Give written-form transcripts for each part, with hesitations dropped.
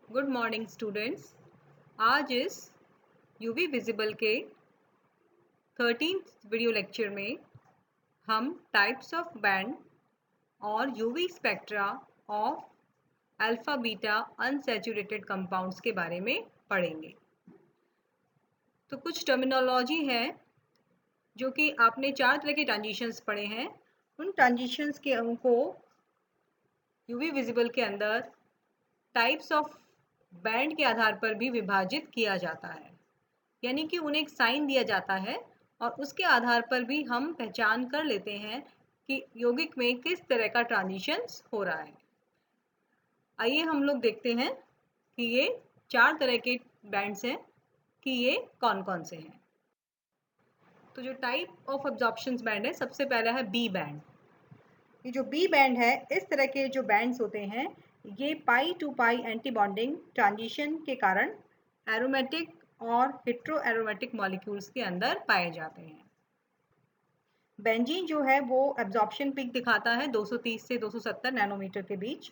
Good morning students. आज इस UV visible के 13th वीडियो लेक्चर में हम टाइप्स ऑफ बैंड और UV spectra of alpha beta unsaturated compounds के बारे में पढ़ेंगे। तो कुछ टर्मिनोलॉजी है जो कि आपने 4 तरह के ट्रांजिशंस पढ़े हैं। उन ट्रांजिशंस के को यूवी विजिबल के अंदर टाइप्स ऑफ बैंड के आधार पर भी विभाजित किया जाता है, यानी कि उन्हें एक साइन दिया जाता है और उसके आधार पर भी हम पहचान कर लेते हैं कि यौगिक में किस तरह का ट्रांजिशंस हो रहा है। आइए हम लोग देखते हैं कि ये 4 तरह के बैंड्स हैं कि ये कौन कौन से हैं। तो जो टाइप ऑफ एब्जॉर्प्शन बैंड है, सबसे पहला है बी बैंड। ये जो बी बैंड है, इस तरह के जो बैंड्स होते हैं ये pi to pi anti bonding transition के कारण एरोमेटिक और हेट्रो एरोमेटिक मॉलिक्यूल्स के अंदर पाए जाते हैं। बेंजीन जो है वो एब्जॉर्प्शन पीक दिखाता है 230 से 270 नैनोमीटर के बीच,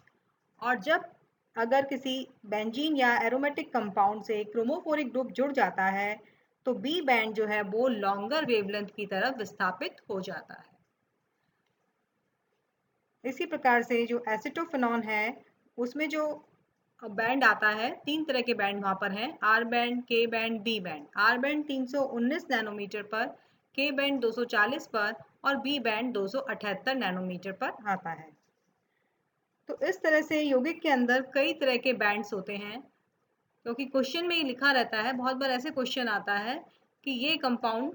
और जब अगर किसी बेंजीन या एरोमेटिक कंपाउंड से क्रोमोफोरिक ग्रुप जुड़ जाता है तो बी बैंड जो है वो लॉन्गर वेवलेंथ की तरफ विस्थापित हो जाता है। इसी प्रकार से जो एसिटोफेनॉन है उसमें जो बैंड आता है, 3 तरह के बैंड वहाँ पर हैं, R band, K band, B band. R band 319 nanometre पर, के बैंड 240 पर और बी बैंड 278 नैनोमीटर पर आता है। तो इस तरह से यौगिक के अंदर कई तरह के बैंड्स होते हैं, क्योंकि क्वेश्चन में ही लिखा रहता है, बहुत बार ऐसे क्वेश्चन आता है कि ये कंपाउंड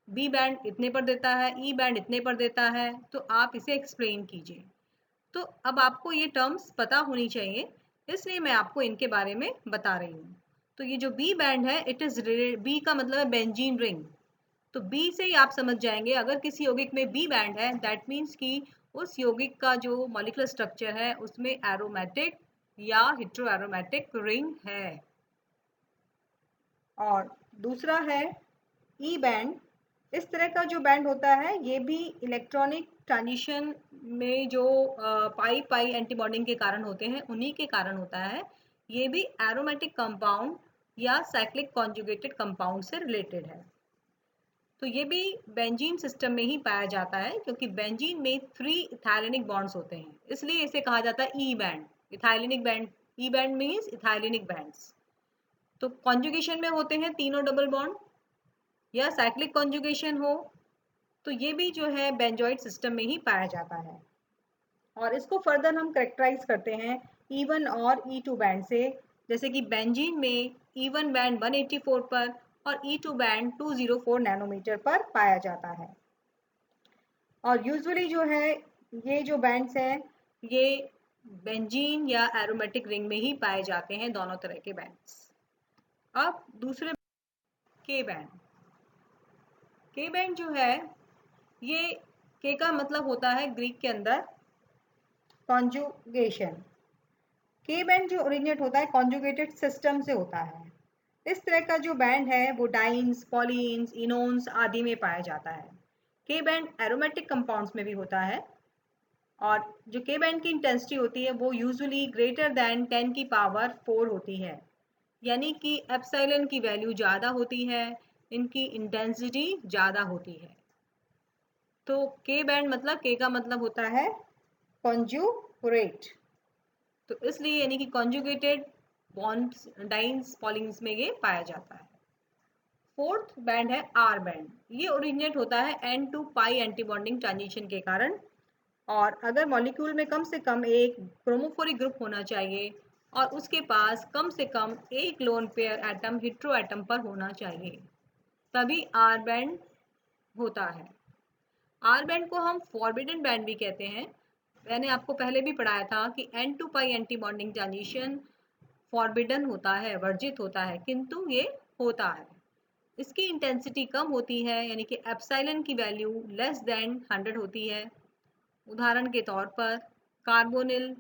बी बैंड इतने पर देता है, ई बैंड इतने पर देता है, तो आप इसे एक्सप्लेन कीजिए। तो अब आपको ये टर्म्स पता होनी चाहिए, इसलिए मैं आपको इनके बारे में बता रही हूँ। तो ये जो बी बैंड है, इट इज बी का मतलब है बेंजीन रिंग। तो बी से ही आप समझ जाएंगे अगर किसी यौगिक में बी बैंड है, दैट मीन्स कि उस यौगिक का जो मॉलिक्यूलर स्ट्रक्चर है उसमें एरोमेटिक या हेट्रो एरोमेटिक रिंग है। और दूसरा है ई बैंड। इस तरह का जो बैंड होता है ये भी इलेक्ट्रॉनिक ट्रांजिशन में जो पाई पाई एंटीबॉन्डिंग के कारण होते हैं उन्हीं के कारण होता है। ये भी एरोमेटिक कंपाउंड या साइक्लिक कॉन्जुगेटेड कंपाउंड से रिलेटेड है। तो ये भी बेंजीन सिस्टम में ही पाया जाता है, क्योंकि बेंजीन में 3 इथाइलेनिक बॉन्ड्स होते हैं, इसलिए इसे कहा जाता है ई बैंड, इथाइलेनिक बैंड। ई बैंड मीन्स इथाइलेनिक बैंड्स। तो कॉन्जुगेशन में होते हैं तीनों डबल बॉन्ड, या साइक्लिक कॉन्जुगेशन हो तो ये भी जो है बेंजोइड सिस्टम में ही पाया जाता है। और इसको फर्दर हम करेक्टराइज करते हैं E1 और E2 बैंड से, जैसे कि बेंजीन में E1 बैंड 184 पर और E2 बैंड 204 नैनोमीटर पर पाया जाता है। और यूजुअली जो है ये जो बैंड्स हैं ये बेंजीन या एरोमेटिक रिंग में ही पाए जाते हैं, दोनों तरह के बैंड्स। अब दूसरे के बैंड। के बैंड जो है ये के का मतलब होता है ग्रीक के अंदर कॉन्जुगेशन। के बैंड जो ओरिजिनेट होता है कॉन्जुगेटेड सिस्टम से होता है। इस तरह का जो बैंड है वो डाइन्स, पॉलीन्स, इनोन्स आदि में पाया जाता है। के बैंड एरोमेटिक कंपाउंड्स में भी होता है, और जो के बैंड की इंटेंसिटी होती है वो यूजुअली ग्रेटर दैन 10 की पावर 4 होती है, यानी कि एप्सिलॉन की वैल्यू ज़्यादा होती है, इनकी इंटेंसिटी ज़्यादा होती है। तो के बैंड मतलब के का मतलब होता है कॉन्जुगेट, तो इसलिए यानी कि कॉन्जुगेटेड बॉन्ड्स, डाइन्स, पॉलिन्स में ये पाया जाता है। फोर्थ बैंड है आर बैंड। ये ओरिजिनेट होता है n to pi antibonding transition के कारण, और अगर मॉलिक्यूल में कम से कम एक क्रोमोफोरिक ग्रुप होना चाहिए और उसके पास कम से कम एक lone pair atom hetero atom पर होना चाहिए, तभी आर बैंड होता है। आर बैंड को हम फॉरबिडन बैंड भी कहते हैं। मैंने आपको पहले भी पढ़ाया था कि n to pi anti bonding transition forbidden होता है, वर्जित होता है, किंतु ये होता है। इसकी इंटेंसिटी कम होती है, यानी कि एप्सिलॉन की वैल्यू लेस देन 100 होती है। उदाहरण के तौर पर कार्बोनिल,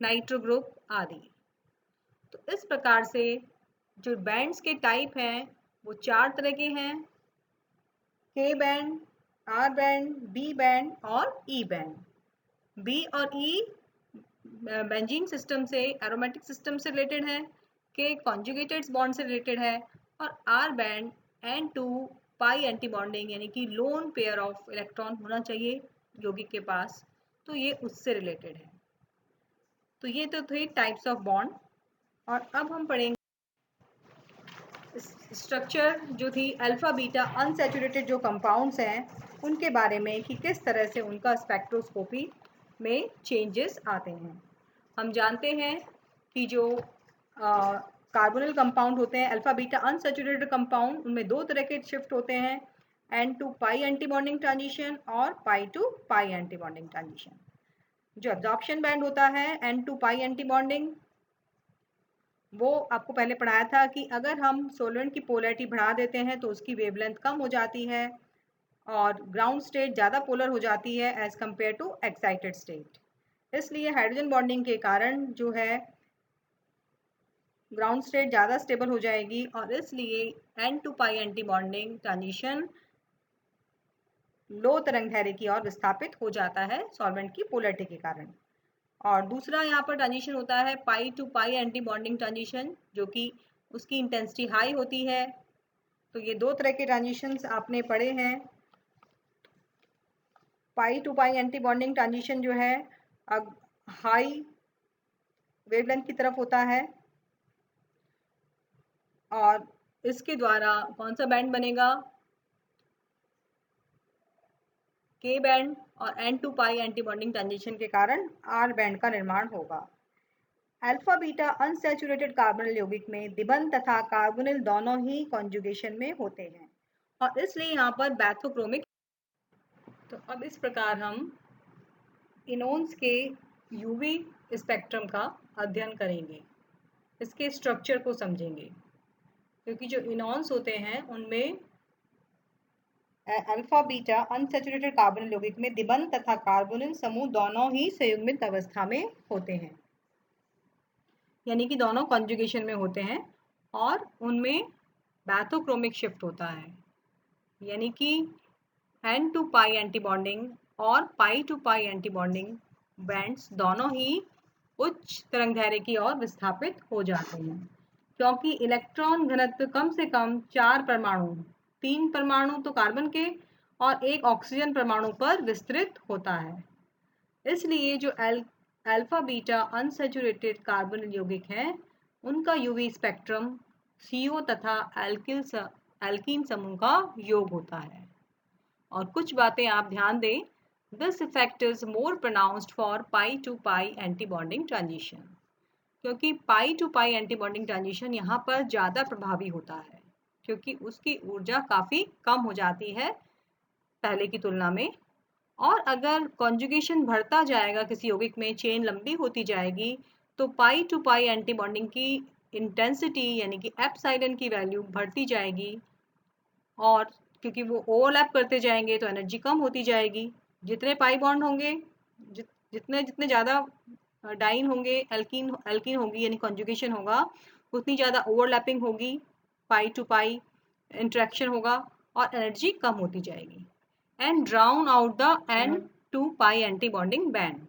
नाइट्रो ग्रुप आदि। तो इस प्रकार से जो बैंड्स के टाइप हैं वो 4 तरह के हैं: K band, R band, B band और ई बैंड। बी और ई बेंजीन सिस्टम से एरोमेटिक सिस्टम से रिलेटेड है, के कॉन्जुगेटेड बॉन्ड से रिलेटेड है, और R band N2 pi anti bonding यानी कि लोन पेयर ऑफ इलेक्ट्रॉन होना चाहिए यौगिक के पास, तो ये उससे रिलेटेड है। तो ये तो थे टाइप्स ऑफ बॉन्ड। और अब हम पढ़ेंगे स्ट्रक्चर जो थी अल्फा बीटा अनसैचुरेटेड जो कंपाउंड्स हैं उनके बारे में कि किस तरह से उनका स्पेक्ट्रोस्कोपी में चेंजेस आते हैं। हम जानते हैं कि जो कार्बोनिल कंपाउंड होते हैं अल्फा बीटा अनसैचुरेटेड कंपाउंड, उनमें दो तरह के शिफ्ट होते हैं, N2 pi anti bonding transition और pi to pi anti bonding transition. जो एब्जॉर्प्शन बैंड होता है N2 पाई एंटी बॉन्डिंग, वो आपको पहले पढ़ाया था कि अगर हम सोलेंट की पोलैरिटी बढ़ा देते हैं तो उसकी वेवलेंथ कम हो जाती है और ग्राउंड स्टेट ज़्यादा पोलर हो जाती है as compared to excited state. इसलिए हाइड्रोजन बॉन्डिंग के कारण जो है ग्राउंड स्टेट ज़्यादा स्टेबल हो जाएगी और इसलिए N2 pi anti bonding transition लो तरंग दैर्ध्य की ओर विस्थापित हो जाता है सॉल्वेंट की पोलैरिटी के कारण। और दूसरा यहाँ पर ट्रांजिशन होता है pi to pi anti bonding transition, जो कि उसकी इंटेंसिटी हाई होती है। तो ये दो तरह के ट्रांजिशंस आपने पढ़े हैं। Pi to pi anti bonding transition जो है अब हाई वेवलेंथ की तरफ होता है और इसके द्वारा कौन सा बैंड बनेगा, के बैंड, और N2 pi anti bonding transition के कारण आर बैंड का निर्माण होगा। अल्फा बीटा अनसैचुरेटेड कार्बोनिल यौगिक में दिबंध तथा कार्बोनिल दोनों ही कॉन्जुगेशन में होते हैं और इसलिए यहाँ पर बैथोक्रोमिक। तो अब इस प्रकार हम इनोन्स के यूवी स्पेक्ट्रम का अध्ययन करेंगे, इसके स्ट्रक्चर को समझेंगे, क्योंकि जो इनोन्स होते हैं उनमें अल्फा बीटा अनसैचुरेटेड कार्बोनिल यौगिक में दिबंध तथा कार्बोनिल समूह दोनों ही संयुग्मित अवस्था में होते हैं, यानी कि दोनों कॉन्जुगेशन में होते हैं और उनमें बैथोक्रोमिक शिफ्ट होता है, यानी कि N2 पाई एंटी बॉन्डिंग और pi to pi anti bonding bands दोनों ही उच्च तरंग दैर्ध्य की ओर विस्थापित हो जाते हैं, क्योंकि इलेक्ट्रॉन घनत्व कम से कम 4 परमाणु, 3 परमाणु तो कार्बन के और एक ऑक्सीजन परमाणु पर विस्तृत होता है। इसलिए जो अल्फा बीटा अनसैचुरेटेड कार्बोनिल यौगिक हैं उनका यूवी स्पेक्ट्रम CO तथा एल्कीन समूह का योग होता है। और कुछ बातें आप ध्यान दें, this effect is more pronounced for pi to pi anti bonding transition, क्योंकि pi to pi anti bonding transition यहाँ पर ज़्यादा प्रभावी होता है क्योंकि उसकी ऊर्जा काफ़ी कम हो जाती है पहले की तुलना में। और अगर कॉन्जुगेशन बढ़ता जाएगा किसी यौगिक में, चेन लंबी होती जाएगी, तो पाई टू पाई एंटी बॉन्डिंग की इंटेंसिटी यानी कि एप्सिलॉन की वैल्यू बढ़ती जाएगी और क्योंकि वो ओवरलैप करते जाएंगे तो एनर्जी कम होती जाएगी। जितने पाई बॉन्ड होंगे, जितने जितने ज़्यादा डाइन होंगे, एल्कीन एल्कीन होगी यानी कॉन्जुगेशन होगा, उतनी ज़्यादा ओवरलैपिंग होगी, पाई टू पाई इंट्रैक्शन होगा और एनर्जी कम होती जाएगी and drown out the N2 pi anti bonding band,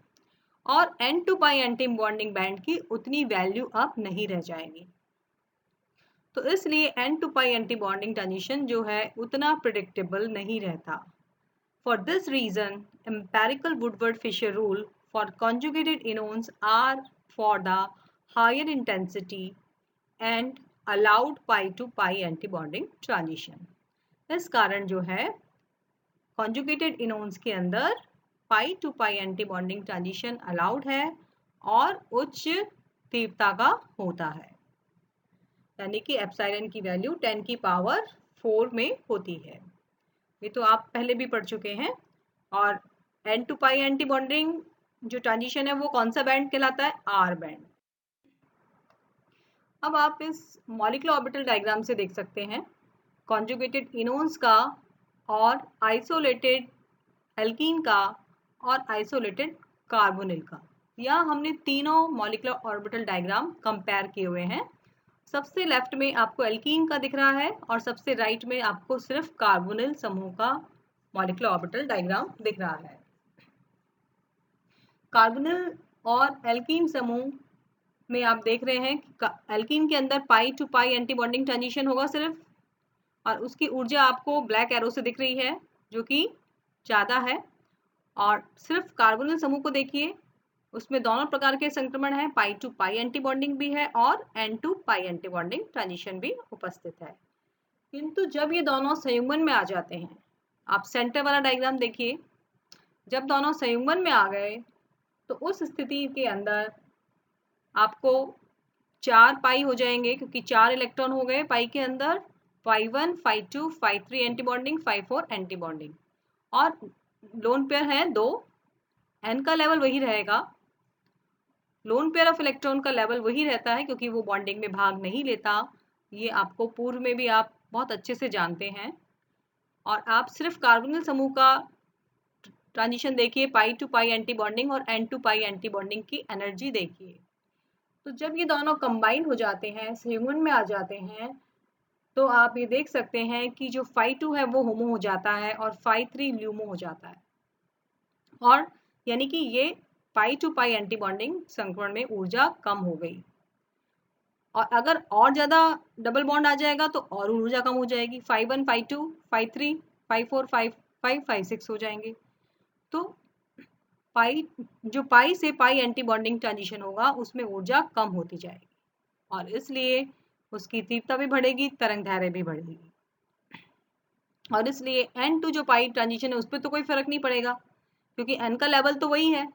और N2 pi anti bonding band की उतनी वैल्यू अब नहीं रह जाएगी। तो इसलिए N2 pi anti bonding transition जो है उतना प्रिडिक्टेबल नहीं रहता। For this reason, empirical Woodward-Fisher rule for conjugated enones are for the higher intensity and allowed pi to pi anti bonding transition। इस कारण जो है कॉन्जुगेटेड इनोन्स के अंदर pi to pi anti bonding transition allowed है और उच्च तीव्रता का होता है, यानी कि एप्सिलॉन की वैल्यू 10 की पावर 4 में होती है। ये तो आप पहले भी पढ़ चुके हैं। और n to pi anti bonding जो ट्रांजिशन है वो कौन सा बैंड कहलाता है, आर बैंड। अब आप इस मॉलिक्यूलर ऑर्बिटल डायग्राम से देख सकते हैं कॉन्जुगेटेड इनोन्स का और आइसोलेटेड एल्कीन का और आइसोलेटेड कार्बोनिल का। यहाँ हमने तीनों मॉलिक्यूलर ऑर्बिटल डायग्राम कंपेयर किए हुए हैं। सबसे लेफ्ट में आपको एल्कीन का दिख रहा है और सबसे राइट में आपको सिर्फ कार्बोनिल समूह का मॉलिक्यूलर ऑर्बिटल डायग्राम दिख रहा है। कार्बोनिल और एल्कीन समूह में आप देख रहे हैं कि एल्कीन के अंदर pi to pi anti bonding transition होगा सिर्फ, और उसकी ऊर्जा आपको ब्लैक एरो से दिख रही है जो कि ज़्यादा है। और सिर्फ कार्बोनिल समूह को देखिए, उसमें दोनों प्रकार के संक्रमण हैं, pi to pi anti bonding भी है और n to pi anti bonding transition भी उपस्थित है। किंतु जब ये दोनों संयुग्मन में आ जाते हैं, आप सेंटर वाला डायग्राम देखिए, जब दोनों संयुग्मन में आ गए तो उस स्थिति के अंदर आपको 4 पाई हो जाएंगे, क्योंकि 4 इलेक्ट्रॉन हो गए पाई के अंदर, phi 1, phi 2, phi 3 anti bonding, phi 4 anti bonding, और लोन पेयर है 2, एन का लेवल वही रहेगा, लोन पेयर ऑफ इलेक्ट्रॉन का लेवल वही रहता है क्योंकि वो बॉन्डिंग में भाग नहीं लेता। ये आपको पूर्व में भी आप बहुत अच्छे से जानते हैं। और आप सिर्फ कार्बोनिल समूह का ट्रांजिशन देखिए, pi to pi anti bonding और n to pi anti bonding की एनर्जी देखिए। तो जब ये दोनों कंबाइन हो जाते हैं, संयुग्मन में आ जाते हैं, तो आप ये देख सकते हैं कि जो फाई 2 है वो होमो हो जाता है और फाई 3 ल्यूमो हो जाता है, और यानी कि ये pi to pi anti bonding संक्रमण में ऊर्जा कम हो गई। और अगर और ज़्यादा डबल बॉन्ड आ जाएगा तो और ऊर्जा कम हो जाएगी, phi 1, phi 2, phi 3, phi 4, phi 5, phi 6 हो जाएंगे। तो पाई, जो पाई से पाई एंटी बॉन्डिंग ट्रांजिशन होगा उसमें ऊर्जा कम होती जाएगी, और इसलिए उसकी तीव्रता भी बढ़ेगी, तरंग दैर्घ्य भी बढ़ेगी। और इसलिए N2 जो पाई ट्रांजिशन है उस पर तो कोई फर्क नहीं पड़ेगा क्योंकि N का लेवल तो वही है।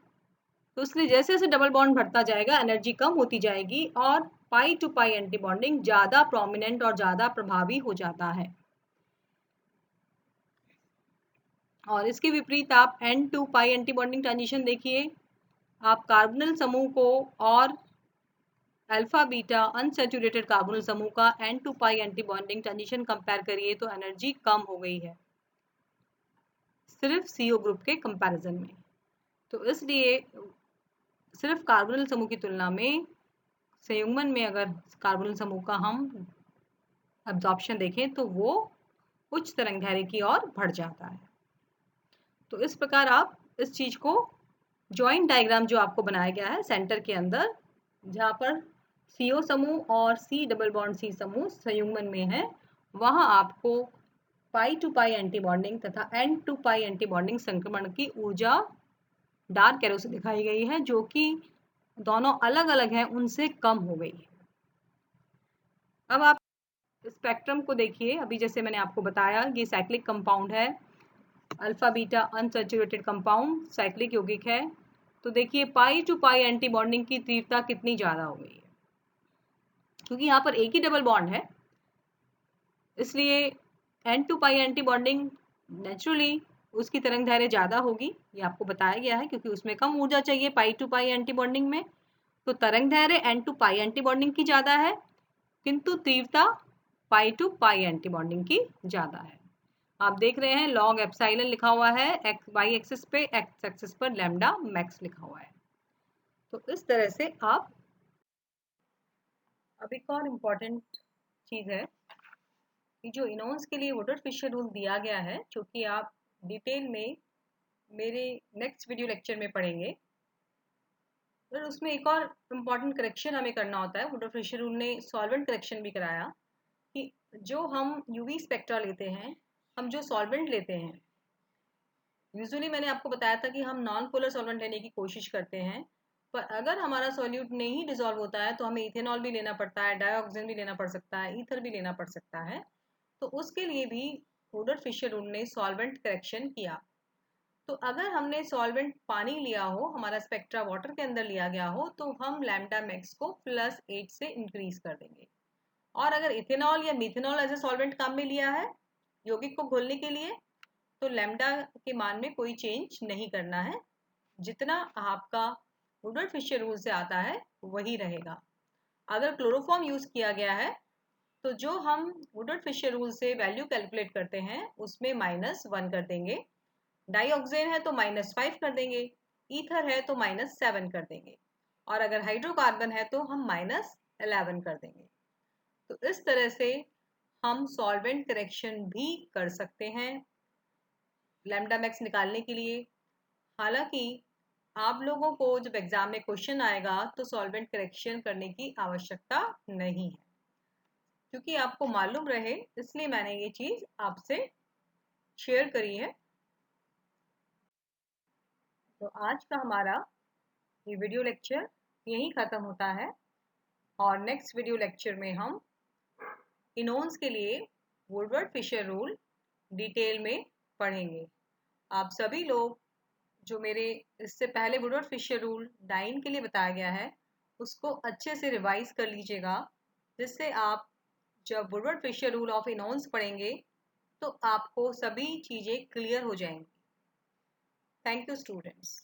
तो इसलिए जैसे जैसे डबल बॉन्ड बढ़ता जाएगा एनर्जी कम होती जाएगी और pi to pi anti bonding ज़्यादा प्रोमिनेंट और ज़्यादा प्रभावी हो जाता है। और इसके विपरीत आप N2 pi anti bonding transition देखिए, आप कार्बोनिल समूह को और अल्फा बीटा अनसैचुरेटेड कार्बोनिल समूह का N2 pi anti bonding transition compare करिए तो एनर्जी कम हो गई है सिर्फ CO ग्रुप के कंपैरिजन में। तो इसलिए सिर्फ कार्बोनिल समूह की तुलना में संयुग्मन में अगर कार्बोनिल समूह का हम एब्जॉर्प्शन देखें तो वो उच्च तरंग दैर्घ्य की ओर बढ़ जाता है। तो इस प्रकार आप इस चीज को जॉइंट डायग्राम जो आपको बनाया गया है सेंटर के अंदर, जहाँ पर CO समूह और C डबल बॉन्ड C समूह संयुग्मन में है, वहां आपको pi to pi anti bonding तथा N to pi anti bonding संक्रमण की ऊर्जा डार्क एरो से दिखाई गई है, जो कि दोनों अलग अलग हैं उनसे कम हो गई है। अब आप स्पेक्ट्रम को देखिए, अभी जैसे मैंने आपको बताया ये साइक्लिक कंपाउंड है, alpha beta unsaturated compound cyclic यौगिक है। तो देखिए pi to pi anti bonding की तीव्रता कितनी ज़्यादा हो गई है, क्योंकि यहाँ पर एक ही डबल बॉन्ड है, इसलिए n to pi anti bonding naturally उसकी तरंग दैर्घ्य ज़्यादा होगी, ये आपको बताया गया है क्योंकि उसमें कम ऊर्जा चाहिए pi to pi anti bonding में। तो तरंग दैर्घ्य n to pi anti bonding की ज़्यादा है, किंतु तीव्रता pi to pi anti bonding की ज़्यादा है। आप देख रहे हैं लॉग एप्सिलॉन लिखा हुआ है, एक्स वाई एक्सिस पे, एक्स एक्सिस पर लैम्डा मैक्स लिखा हुआ है। तो इस तरह से आप, अब एक और इम्पॉर्टेंट चीज़ है कि जो इनोन्स के लिए वुडवर्ड फिशर रूल दिया गया है, जो कि आप डिटेल में मेरे नेक्स्ट वीडियो लेक्चर में पढ़ेंगे। फिर उसमें एक और इम्पॉर्टेंट करेक्शन हमें करना होता है, वुडवर्ड फिशर रूल ने सॉल्वेंट करेक्शन भी कराया कि जो हम यूवी स्पेक्ट्रा लेते हैं, हम जो सॉल्वेंट लेते हैं, यूजुअली मैंने आपको बताया था कि हम नॉन पोलर सॉल्वेंट लेने की कोशिश करते हैं, पर अगर हमारा सॉल्यूट नहीं डिजॉल्व होता है तो हमें इथेनॉल भी लेना पड़ता है, डाइऑक्सिन भी लेना पड़ सकता है, ईथर भी लेना पड़ सकता है। तो उसके लिए भी वुडवर्ड फिशर रूल ने सॉल्वेंट करेक्शन किया। तो अगर हमने सॉल्वेंट पानी लिया हो, हमारा स्पेक्ट्रा वाटर के अंदर लिया गया हो, तो हम लैम्डा मैक्स को +8 से इंक्रीज कर देंगे। और अगर इथेनॉल या मिथेनॉल एज ए सॉल्वेंट काम में लिया है यौगिक को घोलने के लिए, तो लैम्डा के मान में कोई चेंज नहीं करना है, जितना आपका वुडवर्ड फिशर रूल से आता है वही रहेगा। अगर क्लोरोफॉर्म यूज किया गया है तो जो हम वुडवर्ड फिशर रूल से वैल्यू कैलकुलेट करते हैं उसमें -1 कर देंगे, डाइऑक्सिन है तो -5 कर देंगे, ईथर है तो -7 कर देंगे, और अगर हाइड्रोकार्बन है तो हम -11 कर देंगे। तो इस तरह से हम सॉल्वेंट करेक्शन भी कर सकते हैं लैम्डा मैक्स निकालने के लिए। हालांकि आप लोगों को जब एग्जाम में क्वेश्चन आएगा तो सॉल्वेंट करेक्शन करने की आवश्यकता नहीं है, क्योंकि आपको मालूम रहे इसलिए मैंने ये चीज़ आपसे शेयर करी है। तो आज का हमारा ये वीडियो लेक्चर यहीं ख़त्म होता है और नेक्स्ट वीडियो लेक्चर में हम इनोन्स के लिए वुडवर्ड फिशर रूल डिटेल में पढ़ेंगे। आप सभी लोग जो मेरे इससे पहले वुडवर्ड फिशर रूल डाइन के लिए बताया गया है उसको अच्छे से रिवाइज कर लीजिएगा, जिससे आप जब वुडवर्ड फिशर रूल ऑफ इनोन्स पढ़ेंगे तो आपको सभी चीज़ें क्लियर हो जाएंगी। Thank you students.